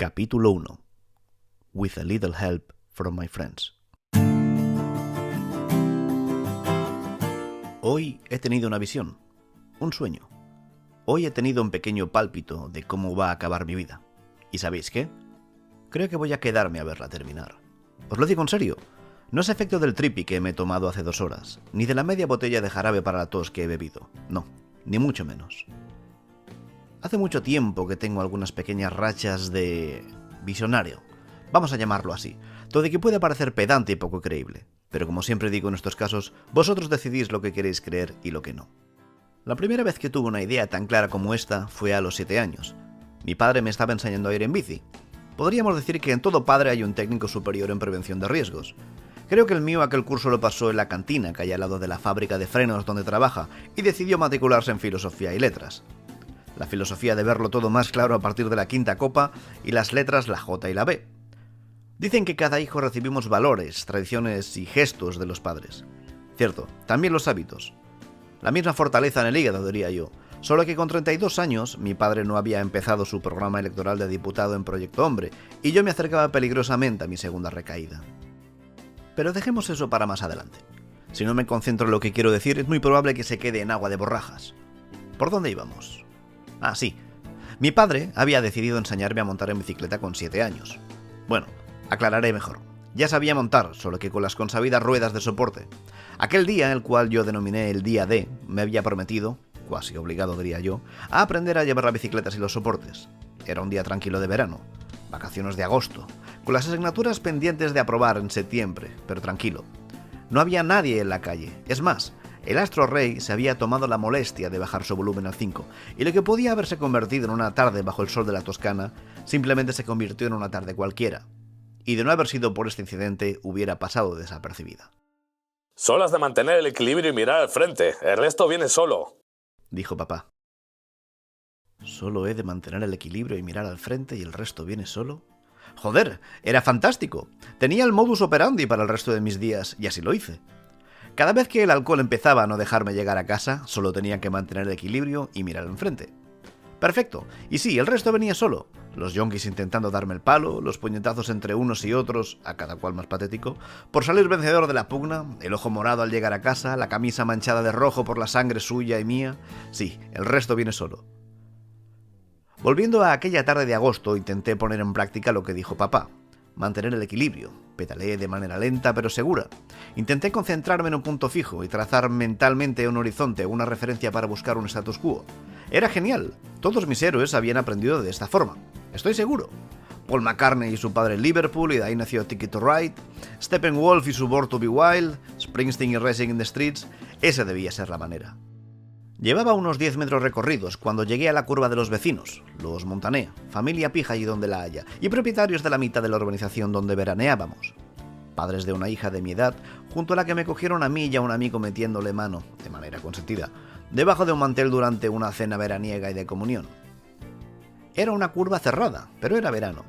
Capítulo 1. With a little help from my friends. Hoy he tenido una visión, un sueño. Hoy he tenido un pequeño pálpito de cómo va a acabar mi vida. ¿Y sabéis qué? Creo que voy a quedarme a verla terminar. Os lo digo en serio. No es efecto del tripi que me he tomado hace 2 horas, ni de la media botella de jarabe para la tos que he bebido. No, ni mucho menos. Hace mucho tiempo que tengo algunas pequeñas rachas de visionario. Vamos a llamarlo así. Todo de que puede parecer pedante y poco creíble. Pero como siempre digo en estos casos, vosotros decidís lo que queréis creer y lo que no. La primera vez que tuve una idea tan clara como esta fue a los 7 años. Mi padre me estaba enseñando a ir en bici. Podríamos decir que en todo padre hay un técnico superior en prevención de riesgos. Creo que el mío aquel curso lo pasó en la cantina que hay al lado de la fábrica de frenos donde trabaja y decidió matricularse en filosofía y letras. La filosofía de verlo todo más claro a partir de la 5ª copa y las letras la J y la B. Dicen que cada hijo recibimos valores, tradiciones y gestos de los padres. Cierto, también los hábitos. La misma fortaleza en el hígado, diría yo. Solo que con 32 años mi padre no había empezado su programa electoral de diputado en Proyecto Hombre y yo me acercaba peligrosamente a mi segunda recaída. Pero dejemos eso para más adelante. Si no me concentro en lo que quiero decir, es muy probable que se quede en agua de borrajas. ¿Por dónde íbamos? Ah, sí. Mi padre había decidido enseñarme a montar en bicicleta con 7 años. Bueno, aclararé mejor. Ya sabía montar, solo que con las consabidas ruedas de soporte. Aquel día, el cual yo denominé el día D, me había prometido, cuasi obligado diría yo, a aprender a llevar las bicicletas y los soportes. Era un día tranquilo de verano, vacaciones de agosto, con las asignaturas pendientes de aprobar en septiembre, pero tranquilo. No había nadie en la calle, es más, el astro rey se había tomado la molestia de bajar su volumen al 5, y lo que podía haberse convertido en una tarde bajo el sol de la Toscana, simplemente se convirtió en una tarde cualquiera, y de no haber sido por este incidente hubiera pasado desapercibida. Solo has de mantener el equilibrio y mirar al frente, el resto viene solo, dijo papá. ¿Solo he de mantener el equilibrio y mirar al frente y el resto viene solo? ¡Joder! ¡Era fantástico! Tenía el modus operandi para el resto de mis días, y así lo hice. Cada vez que el alcohol empezaba a no dejarme llegar a casa, solo tenía que mantener el equilibrio y mirar enfrente. Perfecto, y sí, el resto venía solo. Los yonkis intentando darme el palo, los puñetazos entre unos y otros, a cada cual más patético, por salir vencedor de la pugna, el ojo morado al llegar a casa, la camisa manchada de rojo por la sangre suya y mía. Sí, el resto viene solo. Volviendo a aquella tarde de agosto, intenté poner en práctica lo que dijo papá. Mantener el equilibrio. Pedaleé de manera lenta pero segura. Intenté concentrarme en un punto fijo y trazar mentalmente un horizonte o una referencia para buscar un status quo. Era genial. Todos mis héroes habían aprendido de esta forma. Estoy seguro. Paul McCartney y su padre en Liverpool, y de ahí nació Ticket to Ride. Steppenwolf y su Born to be Wild. Springsteen y Racing in the Streets. Esa debía ser la manera. Llevaba unos 10 metros recorridos cuando llegué a la curva de los vecinos, los Montané, familia pija allí donde la haya, y propietarios de la mitad de la urbanización donde veraneábamos. Padres de una hija de mi edad, junto a la que me cogieron a mí y a un amigo metiéndole mano, de manera consentida, debajo de un mantel durante una cena veraniega y de comunión. Era una curva cerrada, pero era verano.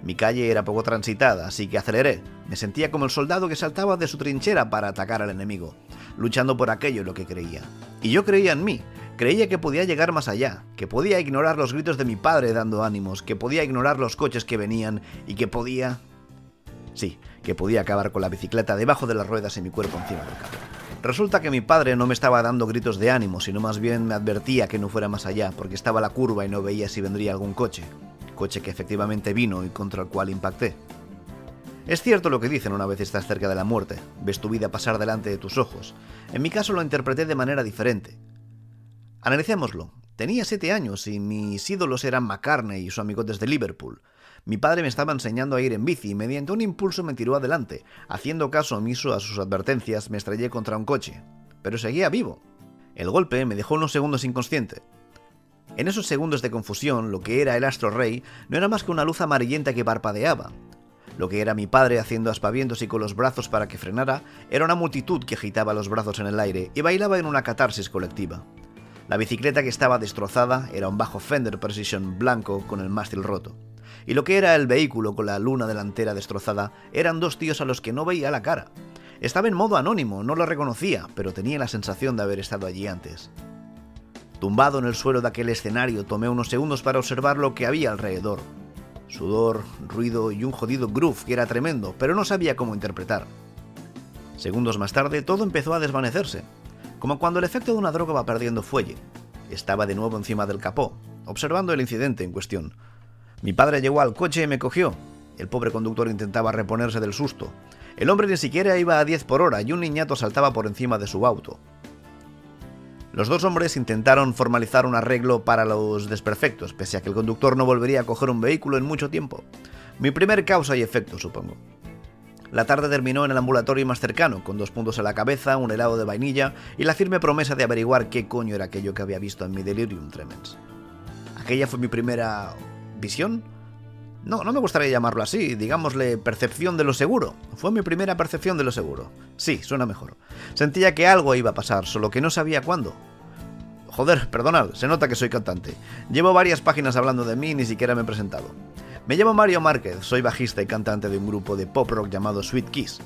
Mi calle era poco transitada, así que aceleré. Me sentía como el soldado que saltaba de su trinchera para atacar al enemigo, luchando por aquello en lo que creía. Y yo creía en mí, creía que podía llegar más allá, que podía ignorar los gritos de mi padre dando ánimos, que podía ignorar los coches que venían y que podía... Sí, que podía acabar con la bicicleta debajo de las ruedas y mi cuerpo encima del carro. Resulta que mi padre no me estaba dando gritos de ánimo, sino más bien me advertía que no fuera más allá, porque estaba la curva y no veía si vendría algún coche. Coche que efectivamente vino y contra el cual impacté. Es cierto lo que dicen una vez estás cerca de la muerte, ves tu vida pasar delante de tus ojos. En mi caso lo interpreté de manera diferente. Analicémoslo. Tenía 7 años y mis ídolos eran McCartney y su amigo desde Liverpool. Mi padre me estaba enseñando a ir en bici y mediante un impulso me tiró adelante. Haciendo caso omiso a sus advertencias, me estrellé contra un coche. Pero seguía vivo. El golpe me dejó unos segundos inconsciente. En esos segundos de confusión, lo que era el astro rey no era más que una luz amarillenta que parpadeaba. Lo que era mi padre haciendo aspavientos y con los brazos para que frenara, era una multitud que agitaba los brazos en el aire y bailaba en una catarsis colectiva. La bicicleta que estaba destrozada era un bajo Fender Precision blanco con el mástil roto. Y lo que era el vehículo con la luna delantera destrozada eran 2 tíos a los que no veía la cara. Estaba en modo anónimo, no lo reconocía, pero tenía la sensación de haber estado allí antes. Tumbado en el suelo de aquel escenario, tomé unos segundos para observar lo que había alrededor. Sudor, ruido y un jodido groove que era tremendo, pero no sabía cómo interpretar. Segundos más tarde, todo empezó a desvanecerse, como cuando el efecto de una droga va perdiendo fuelle. Estaba de nuevo encima del capó, observando el incidente en cuestión. Mi padre llegó al coche y me cogió. El pobre conductor intentaba reponerse del susto. El hombre ni siquiera iba a 10 por hora y un niñato saltaba por encima de su auto. Los dos hombres intentaron formalizar un arreglo para los desperfectos, pese a que el conductor no volvería a coger un vehículo en mucho tiempo. Mi primer causa y efecto, supongo. La tarde terminó en el ambulatorio más cercano, con 2 puntos en la cabeza, un helado de vainilla y la firme promesa de averiguar qué coño era aquello que había visto en mi delirium tremens. ¿Aquella fue mi primera visión? No me gustaría llamarlo así, digámosle percepción de lo seguro. Fue mi primera percepción de lo seguro. Sí, suena mejor. Sentía que algo iba a pasar, solo que no sabía cuándo. Joder, perdonad, se nota que soy cantante. Llevo varias páginas hablando de mí y ni siquiera me he presentado. Me llamo Mario Márquez, soy bajista y cantante de un grupo de pop rock llamado Sweet Kiss.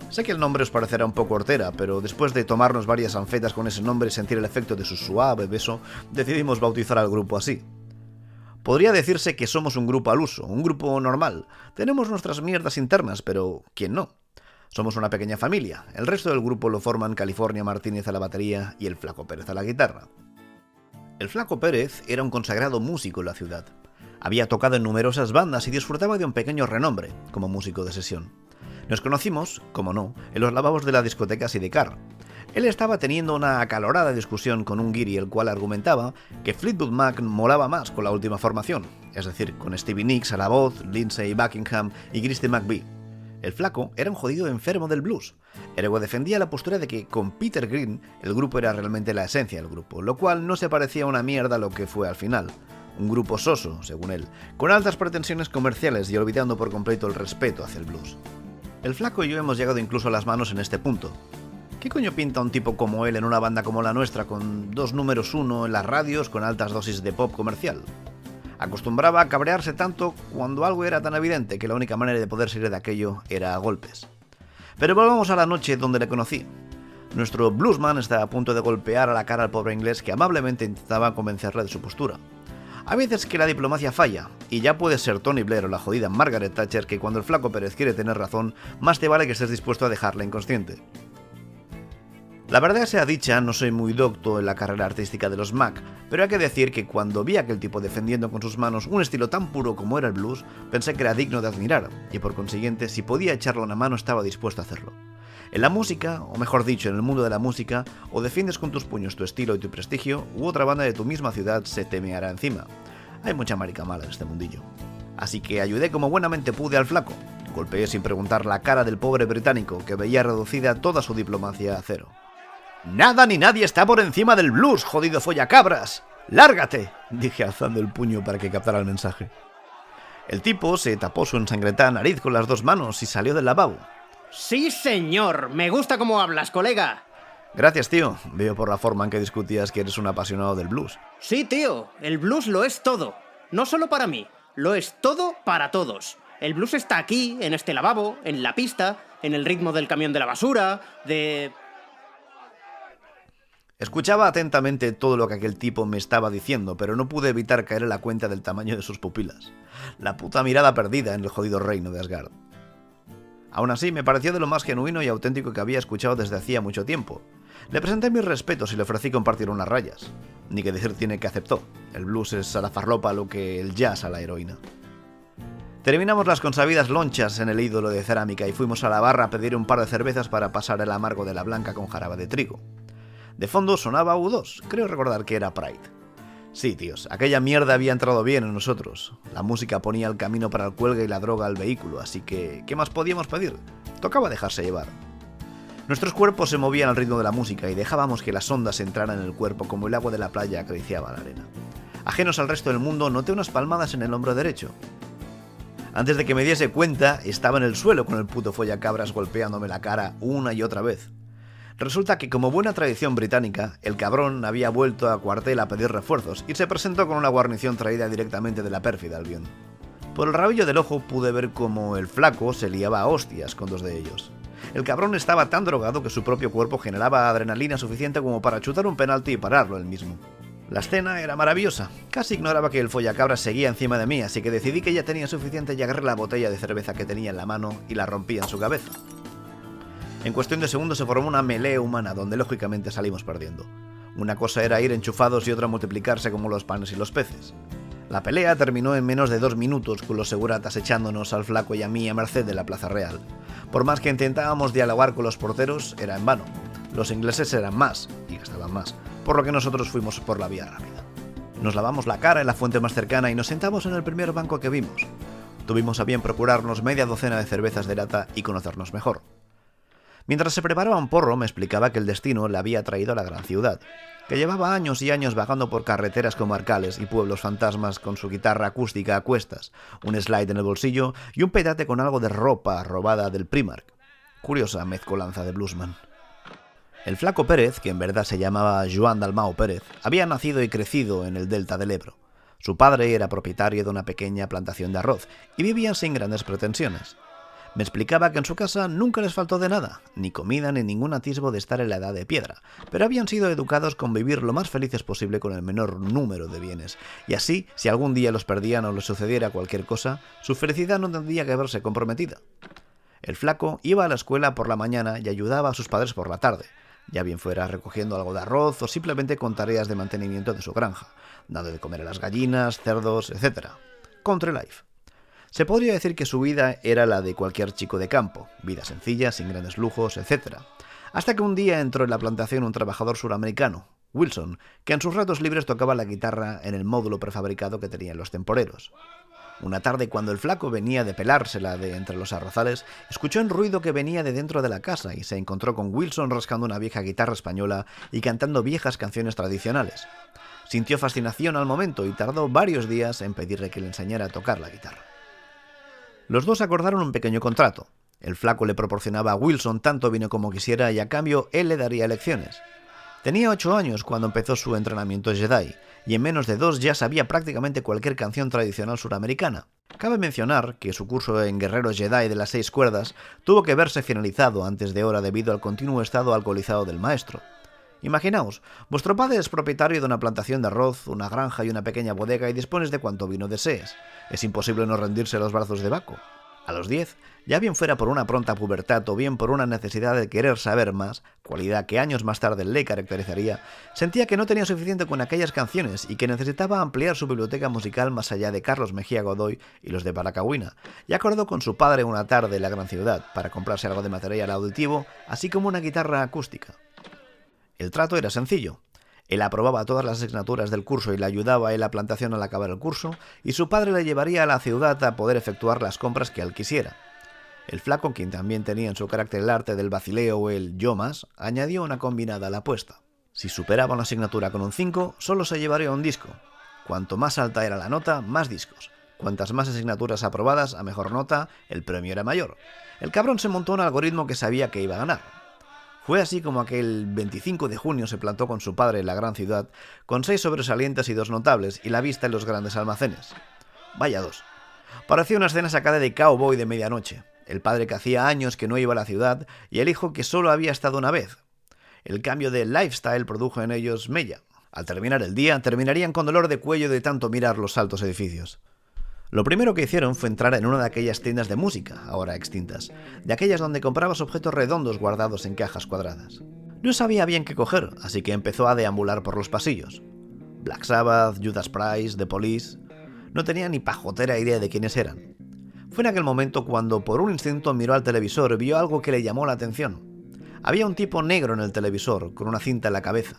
Sé que el nombre os parecerá un poco hortera, pero después de tomarnos varias anfetas con ese nombre y sentir el efecto de su suave beso, decidimos bautizar al grupo así. Podría decirse que somos un grupo al uso, un grupo normal. Tenemos nuestras mierdas internas, pero ¿quién no? Somos una pequeña familia. El resto del grupo lo forman California Martínez a la batería y el Flaco Pérez a la guitarra. El Flaco Pérez era un consagrado músico en la ciudad. Había tocado en numerosas bandas y disfrutaba de un pequeño renombre como músico de sesión. Nos conocimos, como no, en los lavabos de la discoteca Sidecar. Él estaba teniendo una acalorada discusión con un guiri el cual argumentaba que Fleetwood Mac molaba más con la última formación, es decir, con Stevie Nicks a la voz, Lindsey Buckingham y Christy McVie. El Flaco era un jodido enfermo del blues. Ergo defendía la postura de que con Peter Green el grupo era realmente la esencia del grupo, lo cual no se parecía a una mierda a lo que fue al final. Un grupo soso, según él, con altas pretensiones comerciales y olvidando por completo el respeto hacia el blues. El Flaco y yo hemos llegado incluso a las manos en este punto. ¿Qué coño pinta un tipo como él en una banda como la nuestra, con 2 números 1 en las radios con altas dosis de pop comercial? Acostumbraba a cabrearse tanto cuando algo era tan evidente que la única manera de poder salir de aquello era a golpes. Pero volvamos a la noche donde le conocí. Nuestro bluesman estaba a punto de golpear a la cara al pobre inglés que amablemente intentaba convencerle de su postura. Hay veces que la diplomacia falla, y ya puede ser Tony Blair o la jodida Margaret Thatcher que cuando el Flaco Pérez quiere tener razón, más te vale que estés dispuesto a dejarla inconsciente. La verdad sea dicha, no soy muy docto en la carrera artística de los Mac, pero hay que decir que cuando vi a aquel tipo defendiendo con sus manos un estilo tan puro como era el blues, pensé que era digno de admirar, y por consiguiente, si podía echarle una mano estaba dispuesto a hacerlo. En la música, o mejor dicho, en el mundo de la música, o defiendes con tus puños tu estilo y tu prestigio, u otra banda de tu misma ciudad se te meará encima. Hay mucha marica mala en este mundillo. Así que ayudé como buenamente pude al Flaco. Golpeé sin preguntar la cara del pobre británico, que veía reducida toda su diplomacia a cero. «Nada ni nadie está por encima del blues, jodido follacabras. ¡Lárgate!», dije alzando el puño para que captara el mensaje. El tipo se tapó su ensangrentada nariz con las 2 manos y salió del lavabo. ¡Sí, señor! Me gusta cómo hablas, colega. Gracias, tío. Veo por la forma en que discutías que eres un apasionado del blues. Sí, tío. El blues lo es todo. No solo para mí. Lo es todo para todos. El blues está aquí, en este lavabo, en la pista, en el ritmo del camión de la basura, de... Escuchaba atentamente todo lo que aquel tipo me estaba diciendo, pero no pude evitar caer en la cuenta del tamaño de sus pupilas. La puta mirada perdida en el jodido reino de Asgard. Aún así, me pareció de lo más genuino y auténtico que había escuchado desde hacía mucho tiempo. Le presenté mis respetos y le ofrecí compartir unas rayas. Ni que decir tiene que aceptó. El blues es a la farlopa lo que el jazz a la heroína. Terminamos las consabidas lonchas en el ídolo de cerámica y fuimos a la barra a pedir un par de cervezas para pasar el amargo de la blanca con jarabe de trigo. De fondo sonaba U2, creo recordar que era Pride. Sí, tíos, aquella mierda había entrado bien en nosotros. La música ponía el camino para el cuelgue y la droga al vehículo, así que ¿qué más podíamos pedir? Tocaba dejarse llevar. Nuestros cuerpos se movían al ritmo de la música y dejábamos que las ondas entraran en el cuerpo como el agua de la playa acariciaba la arena. Ajenos al resto del mundo, noté unas palmadas en el hombro derecho. Antes de que me diese cuenta, estaba en el suelo con el puto follacabras golpeándome la cara una y otra vez. Resulta que, como buena tradición británica, el cabrón había vuelto a cuartel a pedir refuerzos y se presentó con una guarnición traída directamente de la pérfida Albión. Por el rabillo del ojo pude ver cómo el Flaco se liaba a hostias con 2 de ellos. El cabrón estaba tan drogado que su propio cuerpo generaba adrenalina suficiente como para chutar un penalti y pararlo él mismo. La escena era maravillosa. Casi ignoraba que el follacabras seguía encima de mí, así que decidí que ya tenía suficiente y agarré la botella de cerveza que tenía en la mano y la rompí en su cabeza. En cuestión de segundos se formó una melee humana donde lógicamente salimos perdiendo. Una cosa era ir enchufados y otra multiplicarse como los panes y los peces. La pelea terminó en menos de 2 minutos con los seguratas echándonos al flaco y a mí a merced de la Plaza Real. Por más que intentábamos dialogar con los porteros, era en vano. Los ingleses eran más y gastaban más, por lo que nosotros fuimos por la vía rápida. Nos lavamos la cara en la fuente más cercana y nos sentamos en el primer banco que vimos. Tuvimos a bien procurarnos media docena de cervezas de lata y conocernos mejor. Mientras se preparaba un porro, me explicaba que el destino le había traído a la gran ciudad, que llevaba años y años vagando por carreteras comarcales y pueblos fantasmas con su guitarra acústica a cuestas, un slide en el bolsillo y un petate con algo de ropa robada del Primark. Curiosa mezcolanza de bluesman. El flaco Pérez, que en verdad se llamaba Joan Dalmau Pérez, había nacido y crecido en el delta del Ebro. Su padre era propietario de una pequeña plantación de arroz y vivían sin grandes pretensiones. Me explicaba que en su casa nunca les faltó de nada, ni comida ni ningún atisbo de estar en la edad de piedra, pero habían sido educados con vivir lo más felices posible con el menor número de bienes, y así, si algún día los perdían o les sucediera cualquier cosa, su felicidad no tendría que verse comprometida. El flaco iba a la escuela por la mañana y ayudaba a sus padres por la tarde, ya bien fuera recogiendo algo de arroz o simplemente con tareas de mantenimiento de su granja, dando de comer a las gallinas, cerdos, etc. Country life. Se podría decir que su vida era la de cualquier chico de campo, vida sencilla, sin grandes lujos, etc. Hasta que un día entró en la plantación un trabajador suramericano, Wilson, que en sus ratos libres tocaba la guitarra en el módulo prefabricado que tenían los temporeros. Una tarde, cuando el flaco venía de pelársela de entre los arrozales, escuchó un ruido que venía de dentro de la casa y se encontró con Wilson rascando una vieja guitarra española y cantando viejas canciones tradicionales. Sintió fascinación al momento y tardó varios días en pedirle que le enseñara a tocar la guitarra. Los dos acordaron un pequeño contrato. El flaco le proporcionaba a Wilson tanto vino como quisiera y a cambio él le daría lecciones. Tenía 8 años cuando empezó su entrenamiento Jedi, y en menos de 2 ya sabía prácticamente cualquier canción tradicional suramericana. Cabe mencionar que su curso en Guerrero Jedi de las 6 cuerdas tuvo que verse finalizado antes de hora debido al continuo estado alcoholizado del maestro. Imaginaos, vuestro padre es propietario de una plantación de arroz, una granja y una pequeña bodega y dispones de cuanto vino desees. Es imposible no rendirse a los brazos de Baco. A los 10, ya bien fuera por una pronta pubertad o bien por una necesidad de querer saber más, cualidad que años más tarde le caracterizaría, sentía que no tenía suficiente con aquellas canciones y que necesitaba ampliar su biblioteca musical más allá de Carlos Mejía Godoy y los de Baracagüina, y acordó con su padre una tarde en la gran ciudad para comprarse algo de material auditivo, así como una guitarra acústica. El trato era sencillo. Él aprobaba todas las asignaturas del curso y le ayudaba en la plantación al acabar el curso, y su padre le llevaría a la ciudad a poder efectuar las compras que él quisiera. El flaco, quien también tenía en su carácter el arte del vacileo o el yo más, añadió una combinada a la apuesta. Si superaba una asignatura con un 5, solo se llevaría un disco. Cuanto más alta era la nota, más discos. Cuantas más asignaturas aprobadas a mejor nota, el premio era mayor. El cabrón se montó un algoritmo que sabía que iba a ganar. Fue así como aquel 25 de junio se plantó con su padre en la gran ciudad, con 6 sobresalientes y 2 notables, y la vista en los grandes almacenes. Vaya 2. Parecía una escena sacada de Cowboy de medianoche. El padre que hacía años que no iba a la ciudad, y el hijo que solo había estado una vez. El cambio de lifestyle produjo en ellos mella. Al terminar el día, terminarían con dolor de cuello de tanto mirar los altos edificios. Lo primero que hicieron fue entrar en una de aquellas tiendas de música, ahora extintas, de aquellas donde comprabas objetos redondos guardados en cajas cuadradas. No sabía bien qué coger, así que empezó a deambular por los pasillos. Black Sabbath, Judas Priest, The Police... No tenía ni pajotera idea de quiénes eran. Fue en aquel momento cuando por un instinto miró al televisor y vio algo que le llamó la atención. Había un tipo negro en el televisor, con una cinta en la cabeza.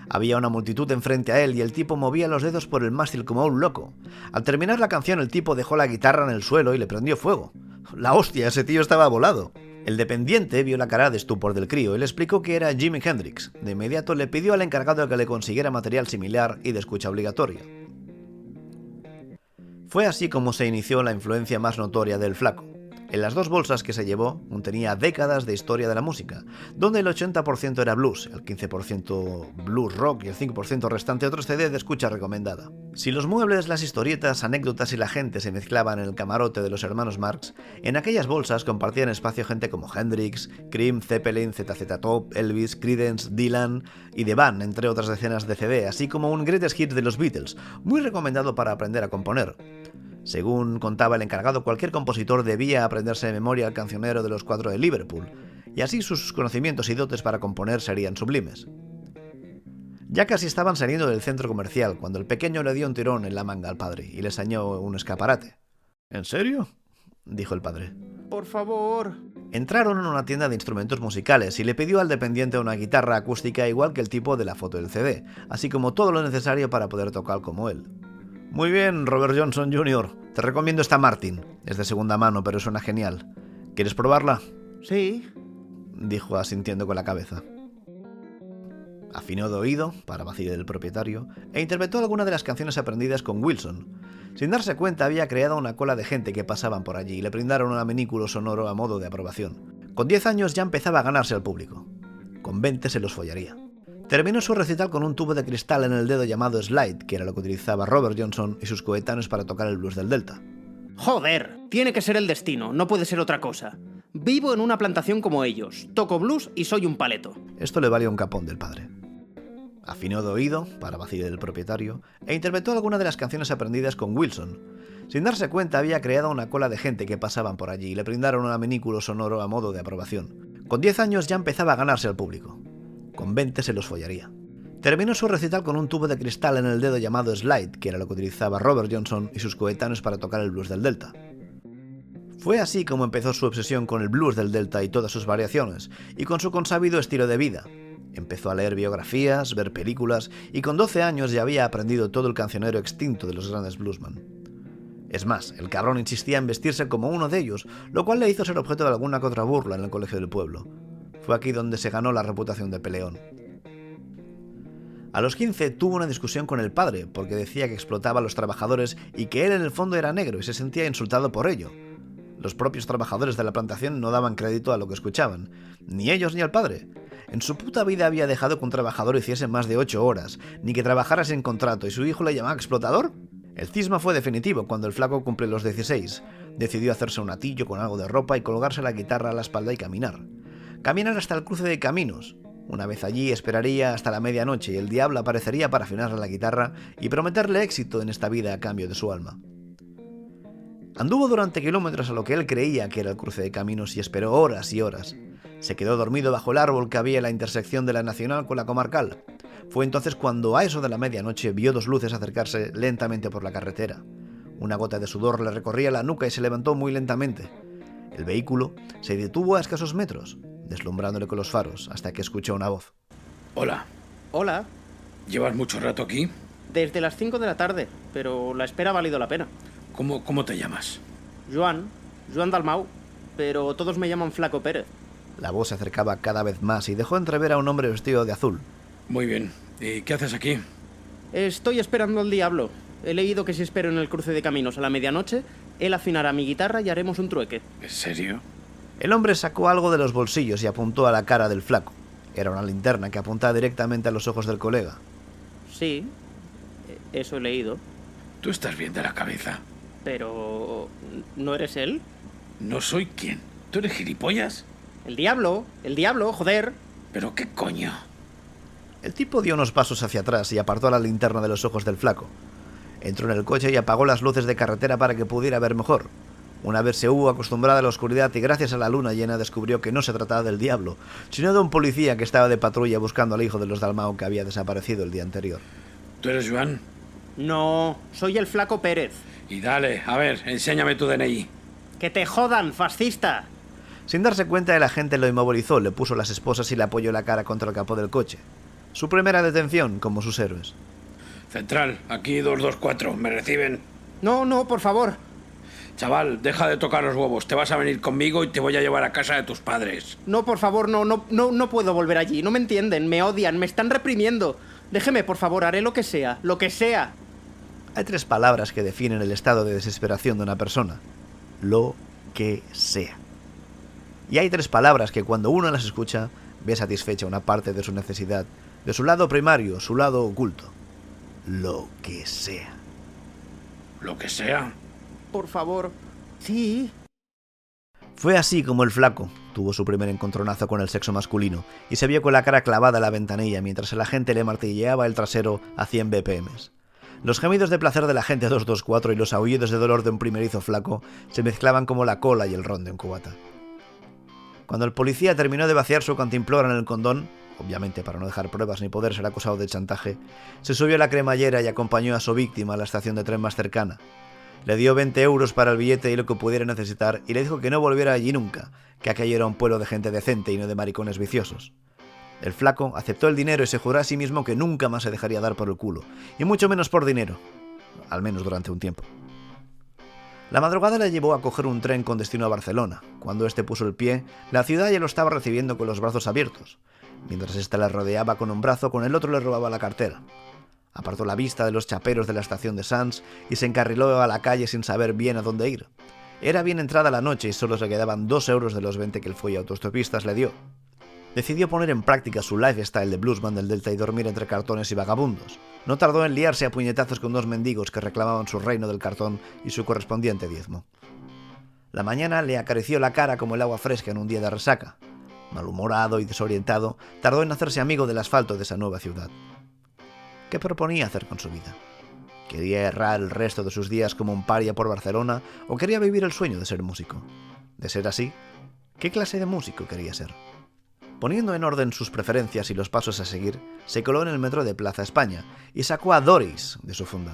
Había una multitud enfrente a él y el tipo movía los dedos por el mástil como un loco. Al terminar la canción el tipo dejó la guitarra en el suelo y le prendió fuego. ¡La hostia! Ese tío estaba volado. El dependiente vio la cara de estupor del crío y le explicó que era Jimi Hendrix. De inmediato le pidió al encargado que le consiguiera material similar y de escucha obligatoria. Fue así como se inició la influencia más notoria del flaco. En las 2 bolsas que se llevó contenía décadas de historia de la música, donde el 80% era blues, el 15% blues rock y el 5% restante otros CD de escucha recomendada. Si los muebles, las historietas, anécdotas y la gente se mezclaban en el camarote de los hermanos Marx, en aquellas bolsas compartían espacio gente como Hendrix, Cream, Zeppelin, ZZ Top, Elvis, Creedence, Dylan y The Band, entre otras decenas de CD, así como un Greatest Hits de los Beatles, muy recomendado para aprender a componer. Según contaba el encargado, cualquier compositor debía aprenderse de memoria el cancionero de los 4 de Liverpool, y así sus conocimientos y dotes para componer serían sublimes. Ya casi estaban saliendo del centro comercial cuando el pequeño le dio un tirón en la manga al padre y le enseñó un escaparate. ¿En serio?, dijo el padre. Por favor. Entraron en una tienda de instrumentos musicales y le pidió al dependiente una guitarra acústica igual que el tipo de la foto del CD, así como todo lo necesario para poder tocar como él. Muy bien, Robert Johnson Jr. Te recomiendo esta Martin. Es de segunda mano, pero suena genial. ¿Quieres probarla? Sí, Dijo asintiendo con la cabeza. Afinó de oído, para vacío del propietario, e interpretó alguna de las canciones aprendidas con Wilson. Sin darse cuenta, había creado una cola de gente que pasaban por allí y le brindaron un aminículo sonoro a modo de aprobación. Con 10 años ya empezaba a ganarse al público. Con 20 se los follaría. Terminó su recital con un tubo de cristal en el dedo llamado slide, que era lo que utilizaba Robert Johnson y sus coetáneos para tocar el blues del Delta. Joder, tiene que ser el destino, no puede ser otra cosa. Vivo en una plantación como ellos, toco blues y soy un paleto. Esto le valió un capón del padre. Afinó de oído, para vacío del propietario, e interpretó alguna de las canciones aprendidas con Wilson. Sin darse cuenta, había creado una cola de gente que pasaban por allí y le brindaron un aminículo sonoro a modo de aprobación. Con 10 años ya empezaba a ganarse al público. Con 20 se los follaría. Terminó su recital con un tubo de cristal en el dedo llamado slide, que era lo que utilizaba Robert Johnson y sus coetáneos para tocar el blues del Delta. Fue así como empezó su obsesión con el blues del Delta y todas sus variaciones, y con su consabido estilo de vida. Empezó a leer biografías, ver películas, y con 12 años ya había aprendido todo el cancionero extinto de los grandes bluesman. Es más, el cabrón insistía en vestirse como uno de ellos, lo cual le hizo ser objeto de alguna que otra burla en el colegio del pueblo. Fue aquí donde se ganó la reputación de peleón. A los 15 tuvo una discusión con el padre porque decía que explotaba a los trabajadores y que él en el fondo era negro y se sentía insultado por ello. Los propios trabajadores de la plantación no daban crédito a lo que escuchaban, ni ellos ni el padre. En su puta vida había dejado que un trabajador hiciese más de 8 horas, ni que trabajara sin contrato, y su hijo le llamaba explotador. El cisma fue definitivo cuando el flaco cumplió los 16. Decidió hacerse un atillo con algo de ropa y colgarse la guitarra a la espalda y caminar. Caminar hasta el cruce de caminos. Una vez allí esperaría hasta la medianoche y el diablo aparecería para afinarle la guitarra y prometerle éxito en esta vida a cambio de su alma. Anduvo durante kilómetros a lo que él creía que era el cruce de caminos y esperó horas y horas. Se quedó dormido bajo el árbol que había en la intersección de la Nacional con la Comarcal. Fue entonces cuando a eso de la medianoche vio 2 luces acercarse lentamente por la carretera. Una gota de sudor le recorría la nuca y se levantó muy lentamente. El vehículo se detuvo a escasos metros, deslumbrándole con los faros, hasta que escuchó una voz. Hola, Hola, ¿llevas mucho rato aquí? desde las 5 de la tarde, pero la espera ha valido la pena. ¿Cómo te llamas? Joan Dalmau, pero todos me llaman Flaco Pérez. La voz se acercaba cada vez más y dejó entrever a un hombre vestido de azul. Muy bien. ¿Y qué haces aquí? Estoy esperando al diablo. He leído que si espero en el cruce de caminos a la medianoche, él afinará mi guitarra y haremos un trueque. ¿En serio? El hombre sacó algo de los bolsillos y apuntó a la cara del flaco. Era una linterna que apuntaba directamente a los ojos del colega. Sí, eso he leído. ¿Tú estás bien de la cabeza? Pero... ¿no eres él? ¿No soy quién? ¿Tú eres gilipollas? El diablo, joder. ¿Pero qué coño? El tipo dio unos pasos hacia atrás y apartó la linterna de los ojos del flaco. Entró en el coche y apagó las luces de carretera para que pudiera ver mejor. Una vez se hubo acostumbrado a la oscuridad y gracias a la luna llena descubrió que no se trataba del diablo, sino de un policía que estaba de patrulla buscando al hijo de los Dalmau que había desaparecido el día anterior. ¿Tú eres Joan? No, soy el Flaco Pérez. Y dale, a ver, enséñame tu DNI. ¡Que te jodan, fascista! Sin darse cuenta, el agente lo inmovilizó, le puso las esposas y le apoyó la cara contra el capó del coche. Su primera detención, como sus héroes. Central, aquí 224, ¿me reciben? No, por favor. Chaval, deja de tocar los huevos, te vas a venir conmigo y te voy a llevar a casa de tus padres. No, por favor, no puedo volver allí. No me entienden, me odian, me están reprimiendo. Déjeme, por favor, haré lo que sea, lo que sea. Hay 3 palabras que definen el estado de desesperación de una persona. Lo que sea. Y hay 3 palabras que cuando uno las escucha, ve satisfecha una parte de su necesidad, de su lado primario, su lado oculto. Lo que sea. Lo que sea. Por favor. Sí. Fue así como el flaco tuvo su primer encontronazo con el sexo masculino y se vio con la cara clavada a la ventanilla mientras el agente le martilleaba el trasero a 100 BPM. Los gemidos de placer de la gente a 224 y los aullidos de dolor de un primerizo flaco se mezclaban como la cola y el ron de un cubata. Cuando el policía terminó de vaciar su cantimplora en el condón, obviamente para no dejar pruebas ni poder ser acusado de chantaje, se subió a la cremallera y acompañó a su víctima a la estación de tren más cercana. Le dio 20 euros para el billete y lo que pudiera necesitar y le dijo que no volviera allí nunca, que aquello era un pueblo de gente decente y no de maricones viciosos. El flaco aceptó el dinero y se juró a sí mismo que nunca más se dejaría dar por el culo, y mucho menos por dinero, al menos durante un tiempo. La madrugada le llevó a coger un tren con destino a Barcelona. Cuando este puso el pie, la ciudad ya lo estaba recibiendo con los brazos abiertos. Mientras éste le rodeaba con un brazo, con el otro le robaba la cartera. Apartó la vista de los chaperos de la estación de Sants y se encarriló a la calle sin saber bien a dónde ir. Era bien entrada la noche y solo se quedaban 2 euros de los 20 que el folla autostopistas le dio. Decidió poner en práctica su lifestyle de bluesman del Delta y dormir entre cartones y vagabundos. No tardó en liarse a puñetazos con 2 mendigos que reclamaban su reino del cartón y su correspondiente diezmo. La mañana le acarició la cara como el agua fresca en un día de resaca. Malhumorado y desorientado, tardó en hacerse amigo del asfalto de esa nueva ciudad. ¿Qué proponía hacer con su vida? ¿Quería errar el resto de sus días como un paria por Barcelona o quería vivir el sueño de ser músico? De ser así, ¿qué clase de músico quería ser? Poniendo en orden sus preferencias y los pasos a seguir, se coló en el metro de Plaza España y sacó a Doris de su funda.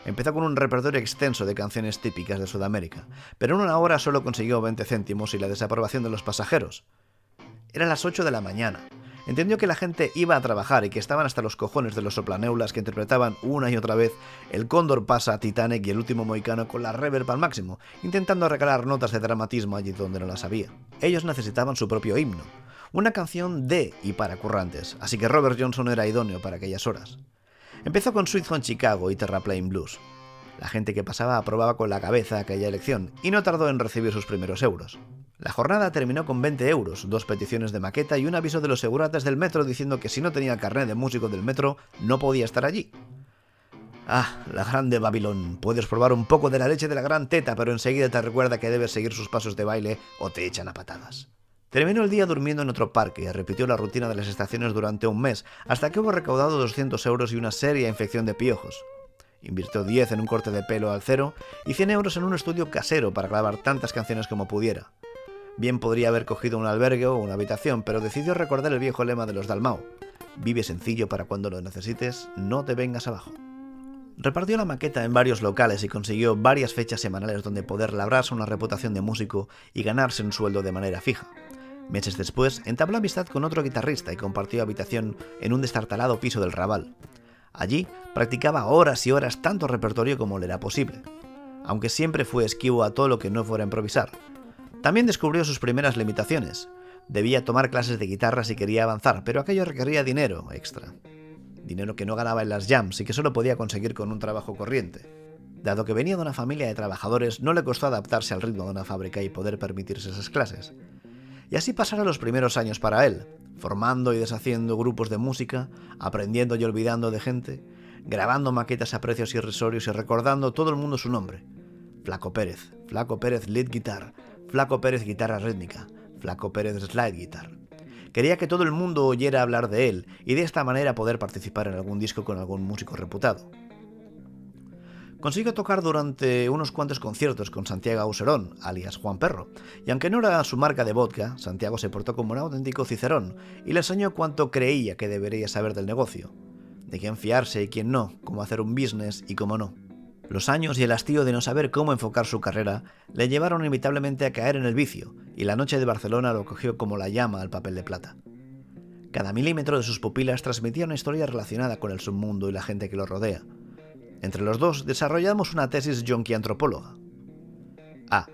Empezó con un repertorio extenso de canciones típicas de Sudamérica, pero en una hora solo consiguió 20 céntimos y la desaprobación de los pasajeros. Eran las 8 de la mañana. Entendió que la gente iba a trabajar y que estaban hasta los cojones de los soplaneulas que interpretaban una y otra vez El Cóndor pasa, Titanic y El último mohicano con la reverb al máximo, intentando regalar notas de dramatismo allí donde no las había. Ellos necesitaban su propio himno, una canción de y para currantes, así que Robert Johnson era idóneo para aquellas horas. Empezó con Sweet Home Chicago y Terraplane Blues. La gente que pasaba aprobaba con la cabeza aquella elección y no tardó en recibir sus primeros euros. La jornada terminó con 20 euros, 2 peticiones de maqueta y un aviso de los seguratas del metro diciendo que si no tenía carnet de músico del metro no podía estar allí. Ah, la grande Babilón. Puedes probar un poco de la leche de la gran teta, pero enseguida te recuerda que debes seguir sus pasos de baile o te echan a patadas. Terminó el día durmiendo en otro parque y repitió la rutina de las estaciones durante un mes, hasta que hubo recaudado 200 euros y una seria infección de piojos. Invirtió 10 en un corte de pelo al cero y 100 euros en un estudio casero para grabar tantas canciones como pudiera. Bien podría haber cogido un albergue o una habitación, pero decidió recordar el viejo lema de los Dalmau: vive sencillo para cuando lo necesites, no te vengas abajo. Repartió la maqueta en varios locales y consiguió varias fechas semanales donde poder labrarse una reputación de músico y ganarse un sueldo de manera fija. Meses después, entabló amistad con otro guitarrista y compartió habitación en un destartalado piso del Raval. Allí practicaba horas y horas tanto repertorio como le era posible, aunque siempre fue esquivo a todo lo que no fuera a improvisar. También descubrió sus primeras limitaciones. Debía tomar clases de guitarra si quería avanzar, pero aquello requería dinero extra. Dinero que no ganaba en las jams y que solo podía conseguir con un trabajo corriente. Dado que venía de una familia de trabajadores, no le costó adaptarse al ritmo de una fábrica y poder permitirse esas clases. Y así pasaron los primeros años para él, formando y deshaciendo grupos de música, aprendiendo y olvidando de gente, grabando maquetas a precios irrisorios y recordando todo el mundo su nombre. Flaco Pérez lead guitar, Flaco Pérez guitarra rítmica, Flaco Pérez slide guitar. Quería que todo el mundo oyera hablar de él y de esta manera poder participar en algún disco con algún músico reputado. Consiguió tocar durante unos cuantos conciertos con Santiago Auserón, alias Juan Perro, y aunque no era su marca de vodka, Santiago se portó como un auténtico cicerón y le enseñó cuánto creía que debería saber del negocio, de quién fiarse y quién no, cómo hacer un business y cómo no. Los años y el hastío de no saber cómo enfocar su carrera le llevaron inevitablemente a caer en el vicio, y la noche de Barcelona lo cogió como la llama al papel de plata. Cada milímetro de sus pupilas transmitía una historia relacionada con el submundo y la gente que lo rodea. Entre los dos desarrollamos una tesis yonki-antropóloga. A.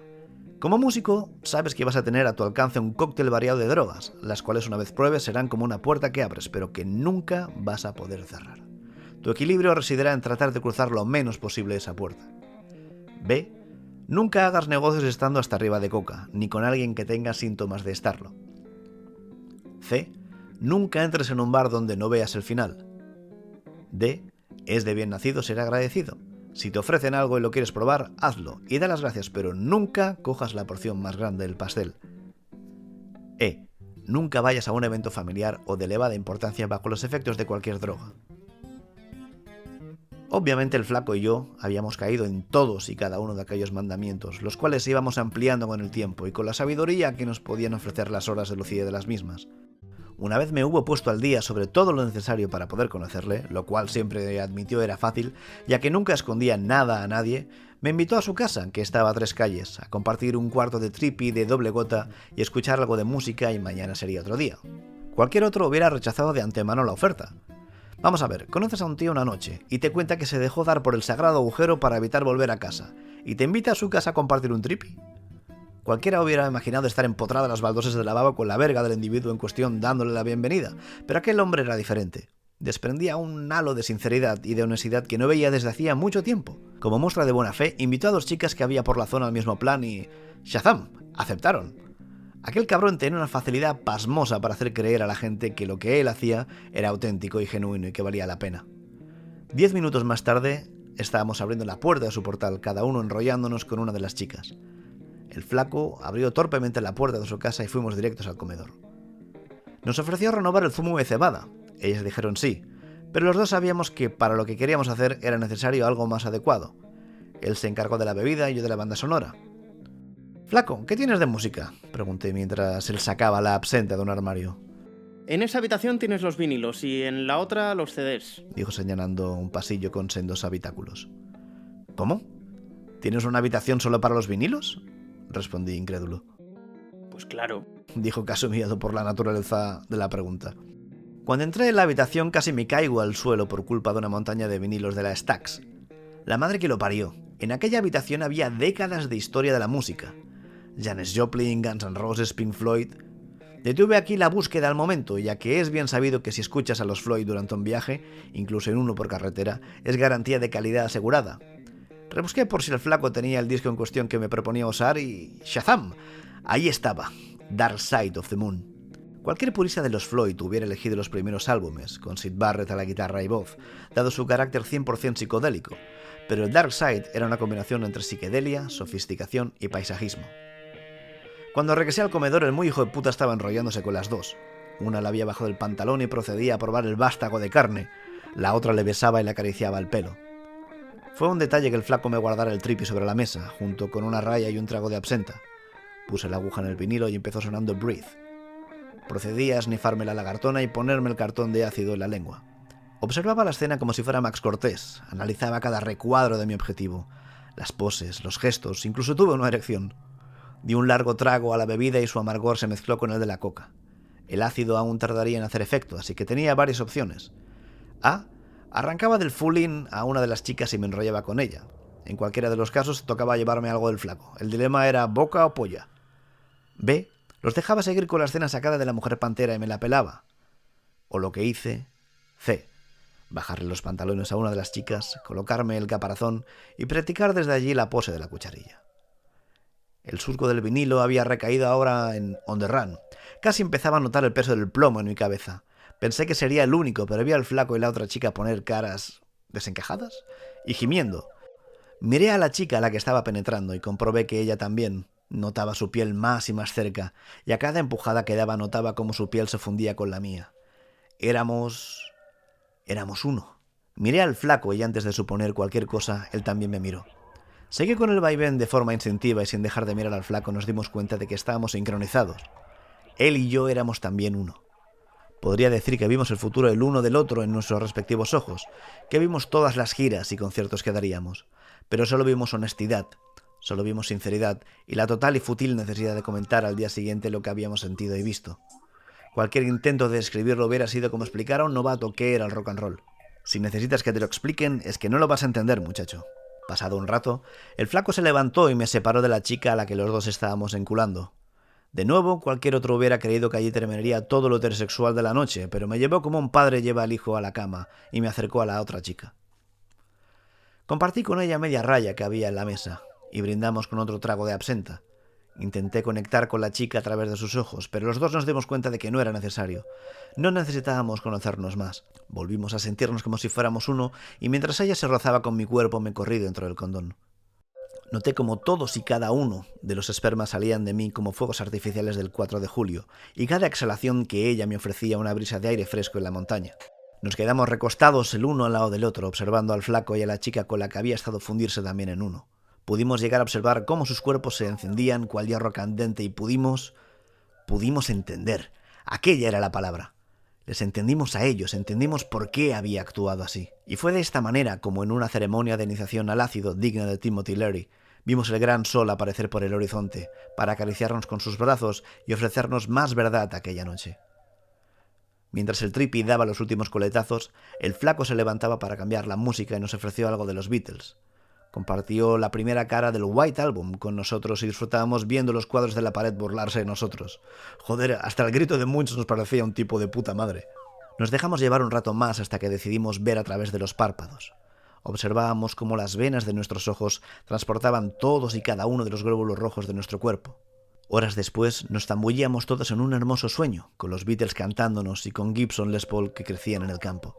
Como músico, sabes que vas a tener a tu alcance un cóctel variado de drogas, las cuales una vez pruebes serán como una puerta que abres, pero que nunca vas a poder cerrar. Tu equilibrio residirá en tratar de cruzar lo menos posible esa puerta. B. Nunca hagas negocios estando hasta arriba de coca, ni con alguien que tenga síntomas de estarlo. C. Nunca entres en un bar donde no veas el final. D. Es de bien nacido ser agradecido. Si te ofrecen algo y lo quieres probar, hazlo y da las gracias, pero nunca cojas la porción más grande del pastel. E. Nunca vayas a un evento familiar o de elevada importancia bajo los efectos de cualquier droga. Obviamente el flaco y yo habíamos caído en todos y cada uno de aquellos mandamientos, los cuales íbamos ampliando con el tiempo y con la sabiduría que nos podían ofrecer las horas de lucidez de las mismas. Una vez me hubo puesto al día sobre todo lo necesario para poder conocerle, lo cual siempre admitió era fácil, ya que nunca escondía nada a nadie, me invitó a su casa, que estaba a 3 calles, a compartir un cuarto de trippy de doble gota y escuchar algo de música y mañana sería otro día. Cualquier otro hubiera rechazado de antemano la oferta. Vamos a ver, conoces a un tío una noche y te cuenta que se dejó dar por el sagrado agujero para evitar volver a casa, y te invita a su casa a compartir un trippy. Cualquiera hubiera imaginado estar empotrada en las baldosas del lavabo con la verga del individuo en cuestión dándole la bienvenida, pero aquel hombre era diferente. Desprendía un halo de sinceridad y de honestidad que no veía desde hacía mucho tiempo. Como muestra de buena fe, invitó a 2 chicas que había por la zona al mismo plan y... ¡Shazam! Aceptaron. Aquel cabrón tenía una facilidad pasmosa para hacer creer a la gente que lo que él hacía era auténtico y genuino y que valía la pena. 10 minutos más tarde, estábamos abriendo la puerta de su portal, cada uno enrollándonos con una de las chicas. El flaco abrió torpemente la puerta de su casa y fuimos directos al comedor. Nos ofreció renovar el zumo de cebada. Ellas dijeron sí, pero los dos sabíamos que para lo que queríamos hacer era necesario algo más adecuado. Él se encargó de la bebida y yo de la banda sonora. «Flaco, ¿qué tienes de música?», pregunté mientras él sacaba la absenta de un armario. En esa habitación tienes los vinilos y en la otra los CDs, dijo señalando un pasillo con sendos habitáculos. «¿Cómo? ¿Tienes una habitación solo para los vinilos?», respondí incrédulo. Pues claro, dijo casi humillado por la naturaleza de la pregunta. Cuando entré en la habitación casi me caigo al suelo por culpa de una montaña de vinilos de la Stax. La madre que lo parió. En aquella habitación había décadas de historia de la música. Janis Joplin, Guns N' Roses, Pink Floyd. Detuve aquí la búsqueda al momento, ya que es bien sabido que si escuchas a los Floyd durante un viaje, incluso en uno por carretera, es garantía de calidad asegurada. Rebusqué por si el flaco tenía el disco en cuestión que me proponía usar y... ¡Shazam! Ahí estaba, Dark Side of the Moon. Cualquier purista de los Floyd hubiera elegido los primeros álbumes, con Syd Barrett a la guitarra y voz, dado su carácter 100% psicodélico, pero el Dark Side era una combinación entre psiquedelia, sofisticación y paisajismo. Cuando regresé al comedor, el muy hijo de puta estaba enrollándose con las dos. Una la había bajado del pantalón y procedía a probar el vástago de carne, la otra le besaba y le acariciaba el pelo. Fue un detalle que el flaco me guardara el trippy sobre la mesa, junto con una raya y un trago de absenta. Puse la aguja en el vinilo y empezó sonando Breathe. Procedí a esnifarme la lagartona y ponerme el cartón de ácido en la lengua. Observaba la escena como si fuera Max Cortés, analizaba cada recuadro de mi objetivo, las poses, los gestos, incluso tuve una erección. Di un largo trago a la bebida y su amargor se mezcló con el de la coca. El ácido aún tardaría en hacer efecto, así que tenía varias opciones. A. Arrancaba del full-in a una de las chicas y me enrollaba con ella. En cualquiera de los casos tocaba llevarme algo del flaco. El dilema era boca o polla. B. Los dejaba seguir con la escena sacada de la mujer pantera y me la pelaba. O lo que hice. C. Bajarle los pantalones a una de las chicas, colocarme el caparazón y practicar desde allí la pose de la cucharilla. El surco del vinilo había recaído ahora en On the Run. Casi empezaba a notar el peso del plomo en mi cabeza. Pensé que sería el único, pero vi al flaco y la otra chica poner caras desencajadas y gimiendo. Miré a la chica a la que estaba penetrando y comprobé que ella también notaba su piel más y más cerca, y a cada empujada que daba notaba cómo su piel se fundía con la mía. Éramos uno. Miré al flaco y antes de suponer cualquier cosa, él también me miró. Seguí con el vaivén de forma instintiva y sin dejar de mirar al flaco nos dimos cuenta de que estábamos sincronizados. Él y yo éramos también uno. Podría decir que vimos el futuro el uno del otro en nuestros respectivos ojos, que vimos todas las giras y conciertos que daríamos, pero solo vimos honestidad, solo vimos sinceridad y la total y fútil necesidad de comentar al día siguiente lo que habíamos sentido y visto. Cualquier intento de describirlo hubiera sido como explicar a un novato qué era el rock and roll. Si necesitas que te lo expliquen, es que no lo vas a entender, muchacho. Pasado un rato, el flaco se levantó y me separó de la chica a la que los dos estábamos enculando. De nuevo, cualquier otro hubiera creído que allí terminaría todo lo heterosexual de la noche, pero me llevó como un padre lleva al hijo a la cama y me acercó a la otra chica. Compartí con ella media raya que había en la mesa. y brindamos con otro trago de absenta. Intenté conectar con la chica a través de sus ojos, pero los dos nos dimos cuenta de que no era necesario. No necesitábamos conocernos más. Volvimos a sentirnos como si fuéramos uno, y mientras ella se rozaba con mi cuerpo me corrí dentro del condón. Noté como todos y cada uno de los espermas salían de mí como fuegos artificiales del 4 de julio, y cada exhalación que ella me ofrecía una brisa de aire fresco en la montaña. Nos quedamos recostados el uno al lado del otro, observando al flaco y a la chica con la que había estado fundirse también en uno. Pudimos llegar a observar cómo sus cuerpos se encendían cual hierro candente y pudimos entender. Aquella era la palabra. Les entendimos a ellos, entendimos por qué había actuado así. Y fue de esta manera como en una ceremonia de iniciación al ácido digna de Timothy Leary, vimos el gran sol aparecer por el horizonte para acariciarnos con sus brazos y ofrecernos más verdad aquella noche. Mientras el trippy daba los últimos coletazos, el flaco se levantaba para cambiar la música y nos ofreció algo de los Beatles. Compartió la primera cara del White Album con nosotros y disfrutábamos viendo los cuadros de la pared burlarse de nosotros. Joder, hasta el grito de Munch nos parecía un tipo de puta madre. Nos dejamos llevar un rato más hasta que decidimos ver a través de los párpados. Observábamos cómo las venas de nuestros ojos transportaban todos y cada uno de los glóbulos rojos de nuestro cuerpo. Horas después nos zambullíamos todos en un hermoso sueño, con los Beatles cantándonos y con Gibson Les Paul que crecían en el campo.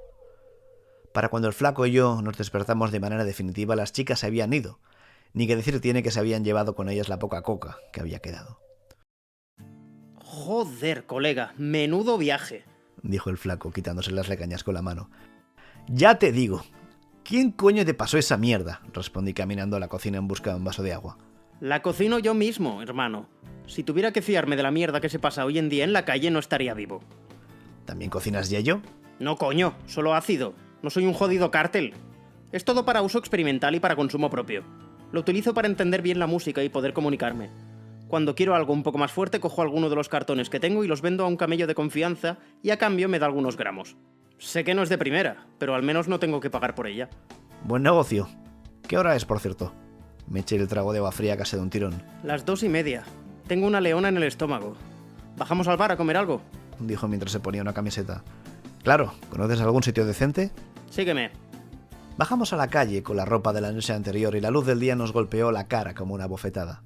Para cuando el flaco y yo nos despertamos de manera definitiva, las chicas se habían ido, ni que decir tiene que se habían llevado con ellas la poca coca que había quedado. Joder, colega, menudo viaje, dijo el flaco, quitándose las lecañas con la mano. Ya te digo. ¿Quién coño te pasó esa mierda? Respondí caminando a la cocina en busca de un vaso de agua. La cocino yo mismo, hermano. Si tuviera que fiarme de la mierda que se pasa hoy en día en la calle, no estaría vivo. ¿También cocinas yello? No, coño, solo ácido. No soy un jodido cártel. Es todo para uso experimental y para consumo propio. Lo utilizo para entender bien la música y poder comunicarme. Cuando quiero algo un poco más fuerte, cojo alguno de los cartones que tengo y los vendo a un camello de confianza y a cambio me da algunos gramos. Sé que no es de primera, pero al menos no tengo que pagar por ella. Buen negocio. ¿Qué hora es, por cierto? Me eché el trago de agua fría casi de un tirón. Las 2:30. Tengo una leona en el estómago. ¿Bajamos al bar a comer algo? Dijo mientras se ponía una camiseta. Claro, ¿conoces algún sitio decente? Sígueme. Bajamos a la calle con la ropa de la noche anterior y la luz del día nos golpeó la cara como una bofetada.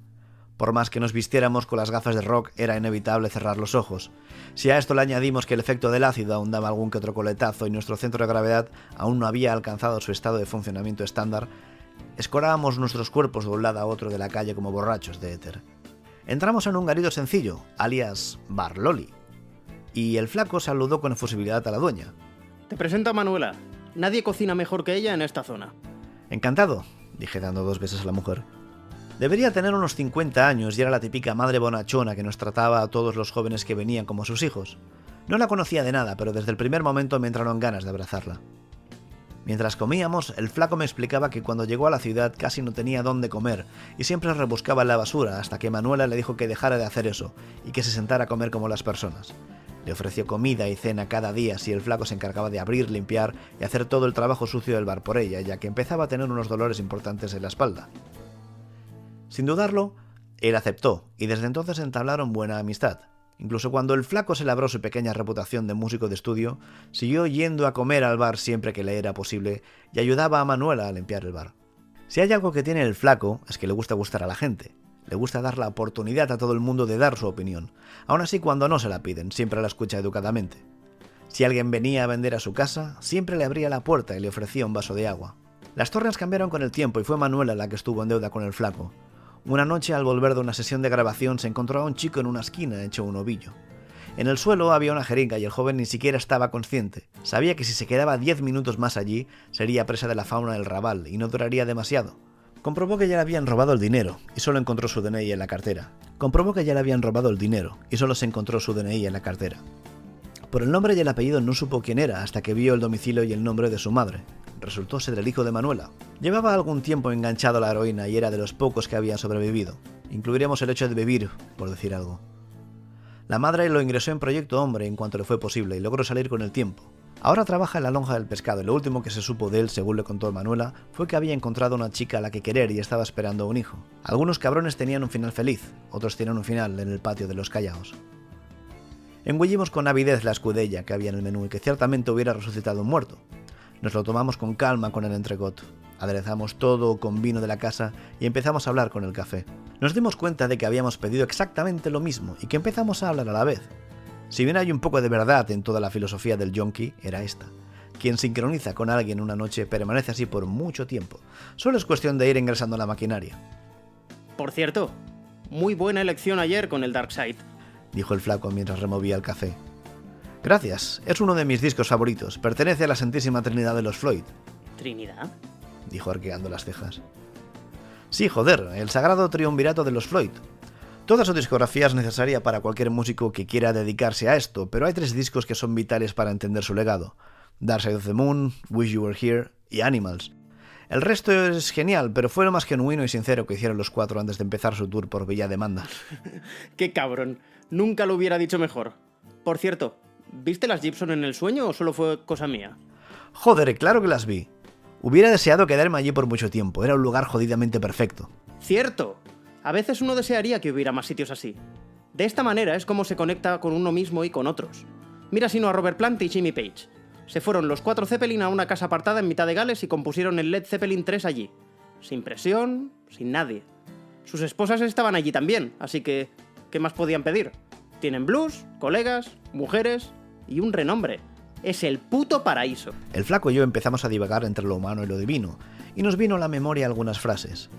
Por más que nos vistiéramos con las gafas de rock, era inevitable cerrar los ojos. Si a esto le añadimos que el efecto del ácido aún daba algún que otro coletazo y nuestro centro de gravedad aún no había alcanzado su estado de funcionamiento estándar, escorábamos nuestros cuerpos de un lado a otro de la calle como borrachos de éter. Entramos en un garito sencillo, alias Bar Loli, y el flaco saludó con efusividad a la dueña. Te presento a Manuela. Nadie cocina mejor que ella en esta zona. Encantado, dije dando 2 besos a la mujer. Debería tener unos 50 años y era la típica madre bonachona que nos trataba a todos los jóvenes que venían como sus hijos. No la conocía de nada, pero desde el primer momento me entraron ganas de abrazarla. Mientras comíamos, el flaco me explicaba que cuando llegó a la ciudad casi no tenía dónde comer y siempre rebuscaba en la basura hasta que Manuela le dijo que dejara de hacer eso y que se sentara a comer como las personas. Le ofreció comida y cena cada día si el flaco se encargaba de abrir, limpiar y hacer todo el trabajo sucio del bar por ella, ya que empezaba a tener unos dolores importantes en la espalda. Sin dudarlo, él aceptó, y desde entonces entablaron buena amistad. Incluso cuando el flaco se labró su pequeña reputación de músico de estudio, siguió yendo a comer al bar siempre que le era posible y ayudaba a Manuela a limpiar el bar. Si hay algo que tiene el flaco, es que le gusta gustar a la gente. Le gusta dar la oportunidad a todo el mundo de dar su opinión. Aún así, cuando no se la piden, siempre la escucha educadamente. Si alguien venía a vender a su casa, siempre le abría la puerta y le ofrecía un vaso de agua. Las tornas cambiaron con el tiempo y fue Manuela la que estuvo en deuda con el flaco. Una noche, al volver de una sesión de grabación, se encontró a un chico en una esquina hecho un ovillo. En el suelo había una jeringa y el joven ni siquiera estaba consciente. Sabía que si se quedaba 10 minutos más allí, sería presa de la fauna del Raval y no duraría demasiado. Comprobó que ya le habían robado el dinero y solo encontró su DNI en la cartera. Por el nombre y el apellido no supo quién era hasta que vio el domicilio y el nombre de su madre. Resultó ser el hijo de Manuela. Llevaba algún tiempo enganchado a la heroína y era de los pocos que habían sobrevivido. Incluiremos el hecho de vivir, por decir algo. La madre lo ingresó en Proyecto Hombre en cuanto le fue posible y logró salir con el tiempo. Ahora trabaja en la lonja del pescado y lo último que se supo de él, según le contó Manuela, fue que había encontrado una chica a la que querer y estaba esperando un hijo. Algunos cabrones tenían un final feliz, otros tienen un final en el patio de los Callaos. Engullimos con avidez la escudella que había en el menú y que ciertamente hubiera resucitado un muerto. Nos lo tomamos con calma con el entrecot. Aderezamos todo con vino de la casa y empezamos a hablar con el café. Nos dimos cuenta de que habíamos pedido exactamente lo mismo y que empezamos a hablar a la vez. Si bien hay un poco de verdad en toda la filosofía del yonki, era esta. Quien sincroniza con alguien una noche permanece así por mucho tiempo. Solo es cuestión de ir engrasando la maquinaria. Por cierto, muy buena elección ayer con el Dark Side, dijo el flaco mientras removía el café. Gracias, es uno de mis discos favoritos. Pertenece a la Santísima Trinidad de los Floyd. ¿Trinidad? Dijo arqueando las cejas. Sí, joder, el sagrado triunvirato de los Floyd. Toda su discografía es necesaria para cualquier músico que quiera dedicarse a esto, pero hay 3 discos que son vitales para entender su legado. Dark Side of the Moon, Wish You Were Here y Animals. El resto es genial, pero fue lo más genuino y sincero que hicieron los 4 antes de empezar su tour por Villa Demanda. ¡Qué cabrón! Nunca lo hubiera dicho mejor. Por cierto, ¿viste las Gibson en el sueño o solo fue cosa mía? Joder, claro que las vi. Hubiera deseado quedarme allí por mucho tiempo, era un lugar jodidamente perfecto. ¡Cierto! A veces uno desearía que hubiera más sitios así. De esta manera es como se conecta con uno mismo y con otros. Mira sino a Robert Plant y Jimmy Page. Se fueron los 4 Zeppelin a una casa apartada en mitad de Gales y compusieron el Led Zeppelin 3 allí. Sin presión, sin nadie. Sus esposas estaban allí también, así que ¿qué más podían pedir? Tienen blues, colegas, mujeres y un renombre. Es el puto paraíso. El flaco y yo empezamos a divagar entre lo humano y lo divino, y nos vino a la memoria algunas frases.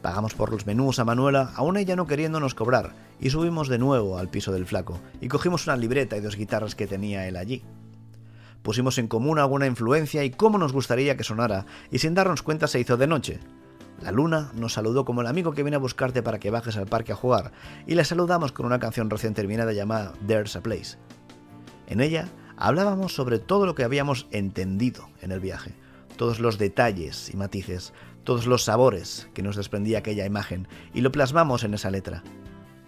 Pagamos por los menús a Manuela, aún ella no queriéndonos cobrar, y subimos de nuevo al piso del flaco, y cogimos una libreta y 2 guitarras que tenía él allí. Pusimos en común alguna influencia y cómo nos gustaría que sonara, y sin darnos cuenta se hizo de noche. La luna nos saludó como el amigo que viene a buscarte para que bajes al parque a jugar, y la saludamos con una canción recién terminada llamada There's a Place. En ella hablábamos sobre todo lo que habíamos entendido en el viaje, todos los detalles y matices, todos los sabores que nos desprendía aquella imagen, y lo plasmamos en esa letra.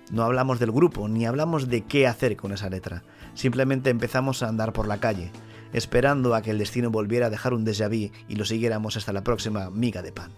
No hablamos del grupo, ni hablamos de qué hacer con esa letra. Simplemente empezamos a andar por la calle, esperando a que el destino volviera a dejar un déjà vu y lo siguiéramos hasta la próxima miga de pan.